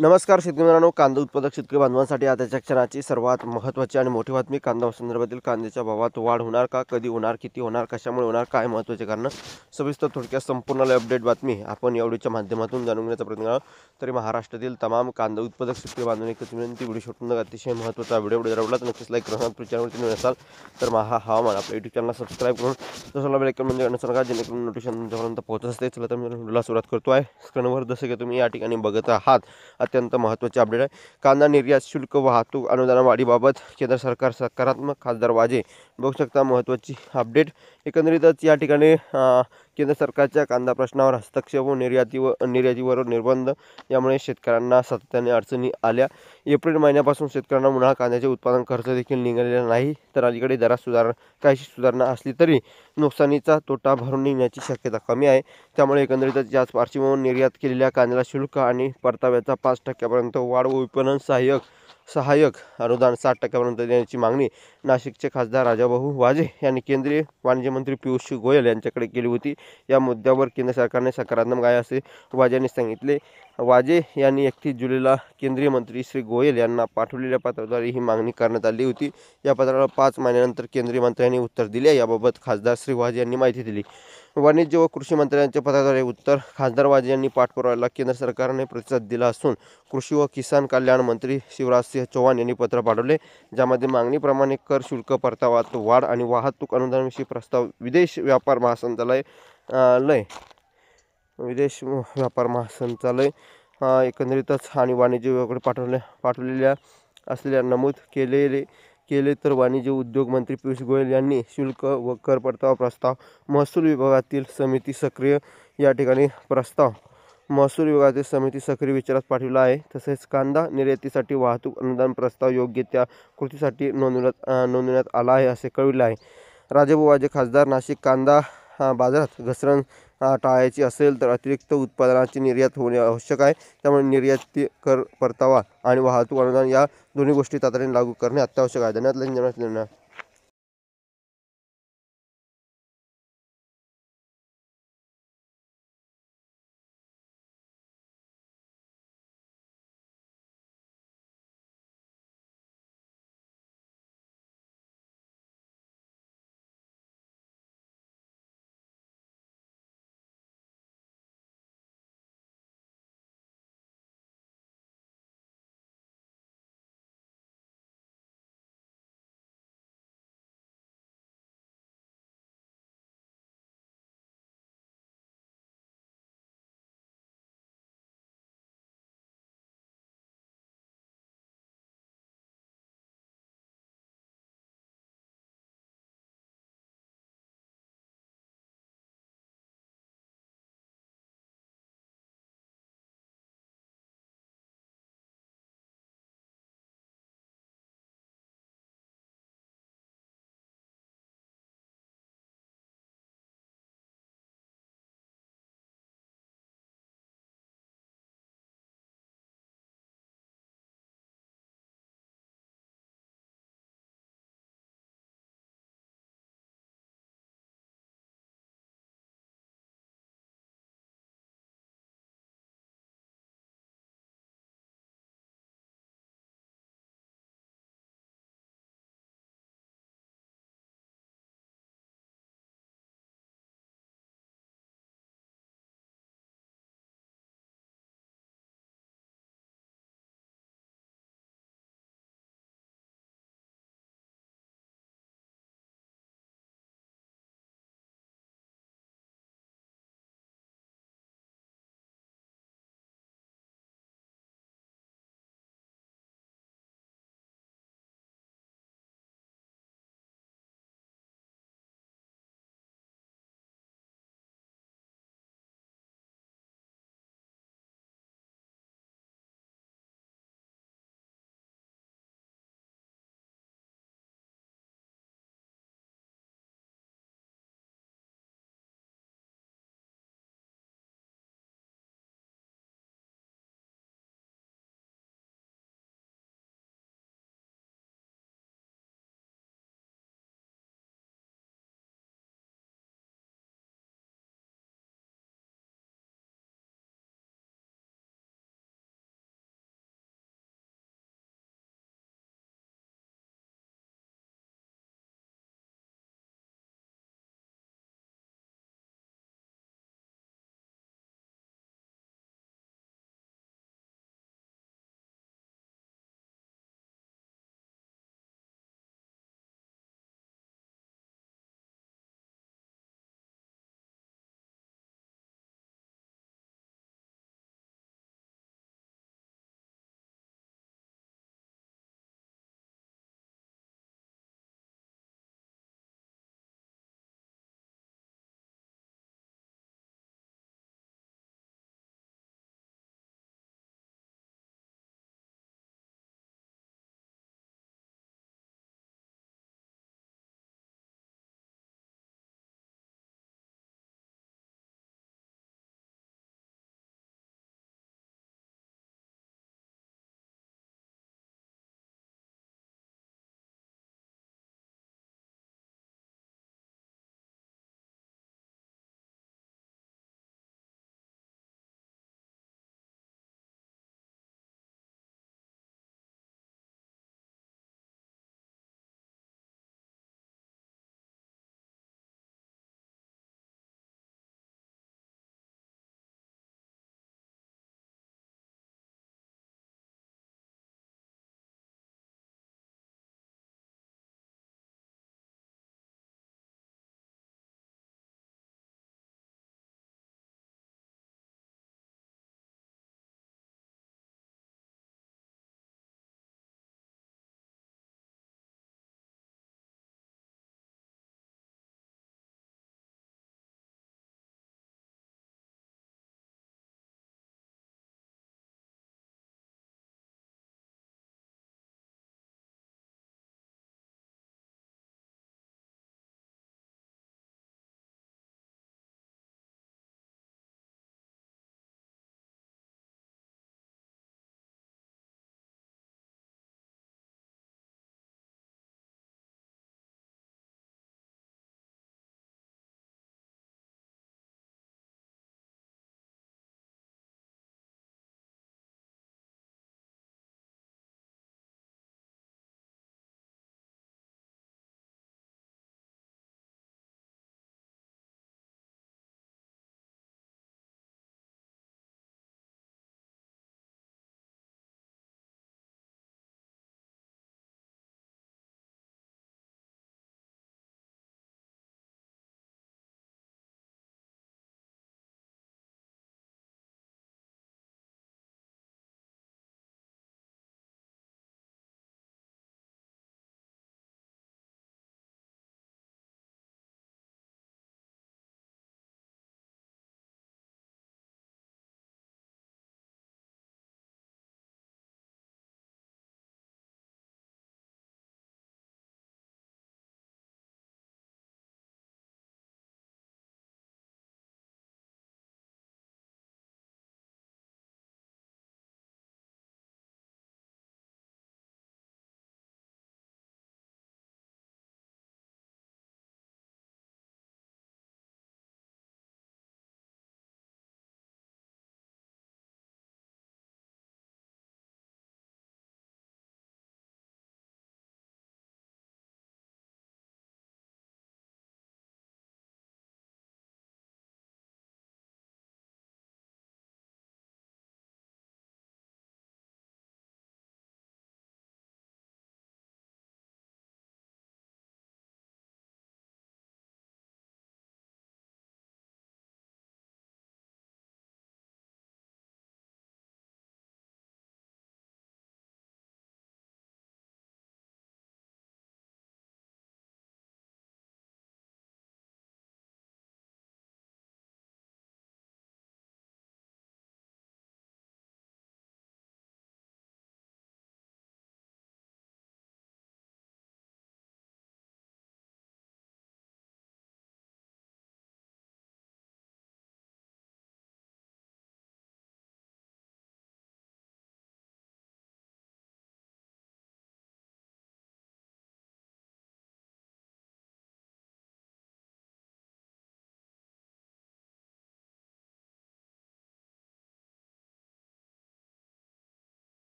नमस्कार शेतकरी मित्रांनो, कांदा उत्पादक शेतकरी बांधवांसाठी आताच्या क्षणाची सर्वात महत्त्वाची आणि मोठी बातमी. कांदा संदर्भातील कांद्याच्या भावात वाढ होणार का, कधी होणार, किती होणार, कशामुळे होणार, काय महत्त्वाचे कारण, सविस्तर थोडक्यात संपूर्ण अपडेट बातमी आपण या व्हिडिओच्या माध्यमातून जाणून घेण्याचा प्रयत्न करा. तरी महाराष्ट्रातील तमाम कांदा उत्पादक शेतकरी बांधवांनी एकच विनंती, व्हिडिओ शोधून अतिशय महत्त्वाचा व्हिडिओ जर आवडला तर नक्कीच लाईक करा. चॅनलवरती नवीन असाल तर हवामान आपल्या यूट्यूब चॅनलला सबस्क्राईब करून तसं बेल आयकॉन म्हणजे करण्याचं नका, जेणेकरून नोटिफिकेशन तुमच्यापर्यंत पोहोचत असते. चला तर मी व्हिडिओला सुरुवात करतो आहे. स्क्रीनवर जसं की तुम्ही या ठिकाणी बघत आहात, अत्यंत महत्त्वाचे अपडेट आहे. कांदा निर्यात शुल्क वाहतूक अनुदान वाढीबाबत केंद्र सरकार सकारात्मक. खासदार वाजे बघू शकता महत्त्वाची अपडेट. एकंदरीतच या ठिकाणी केंद्र सरकारच्या कांदा प्रश्नावर हस्तक्षेप व निर्यातीवर निर्बंध यामुळे शेतकऱ्यांना सातत्याने अडचणी आल्या. एप्रिल महिन्यापासून शेतकऱ्यांना उन्हाळा कांद्याचे उत्पादन खर्च देखील निघालेला नाही. तर अलीकडे दरात काहीशी सुधारणा असली तरी नुकसानीचा तोटा भरून निघण्याची शक्यता कमी आहे. त्यामुळे एकंदरीतच याच पार्श्वभूमीवर निर्यात केलेल्या कांद्याला शुल्क आणि परताव्याचा 5% वाढ व विपणन सहाय्यक अनुदान 60% देण्याची मागणी नाशिकचे खासदार राजाभाऊ वाजे यांनी केंद्रीय वाणिज्य मंत्री पियुष गोयल यांच्याकडे केली होती. या मुद्द्यावर केंद्र सरकारने सकारात्मक आहे असे वाजे यांनी सांगितले. वाजे यांनी 31 जुलैला केंद्रीय मंत्री श्री गोयल यांना पाठवलेल्या पत्राद्वारे ही मागणी करण्यात आली होती. या पत्राला 5 महिन्यानंतर केंद्रीय मंत्र्यांनी उत्तर दिले. याबाबत खासदार श्री वाजे यांनी माहिती दिली. वाणिज्य व कृषी मंत्र्यांच्या पत्राद्वारे उत्तर. खासदार वाजे यांनी पाठपुराव्याला केंद्र सरकारने प्रतिसाद दिला असून कृषी व किसान कल्याण मंत्री शिवराजसिंह चौहान यांनी पत्र पाठवले, ज्यामध्ये मागणीप्रमाणे कर शुल्क परताव्यात वाढ आणि वाहतूक अनुदानाविषयी प्रस्ताव विदेश व्यापार महासंचालय एकंदरीतच आणि वाणिज्य विभागाकडे पाठवलेल्या असलेल्या नमूद केले तर वाणिज्य उद्योग मंत्री पियुष गोयल यांनी शुल्क व कर परतावा प्रस्ताव महसूल विभागातील समिती सक्रिय विचारात पाठविला आहे. तसेच कांदा निर्यातीसाठी वाहतूक अनुदान प्रस्ताव योग्य त्या कृतीसाठी नोंदवण्यात आला आहे असे कळविले आहे. राजाभाऊ वाजे खासदार नाशिक. कांदा बाजारात घसरण टाळायची असेल तर अतिरिक्त उत्पादनाची निर्यात होणे आवश्यक आहे. त्यामुळे निर्याती कर परतावा आणि वाहतूक अनुदान या दोन्ही गोष्टी तातडीने लागू करणे अत्यावश्यक आहे. धन्यवाद.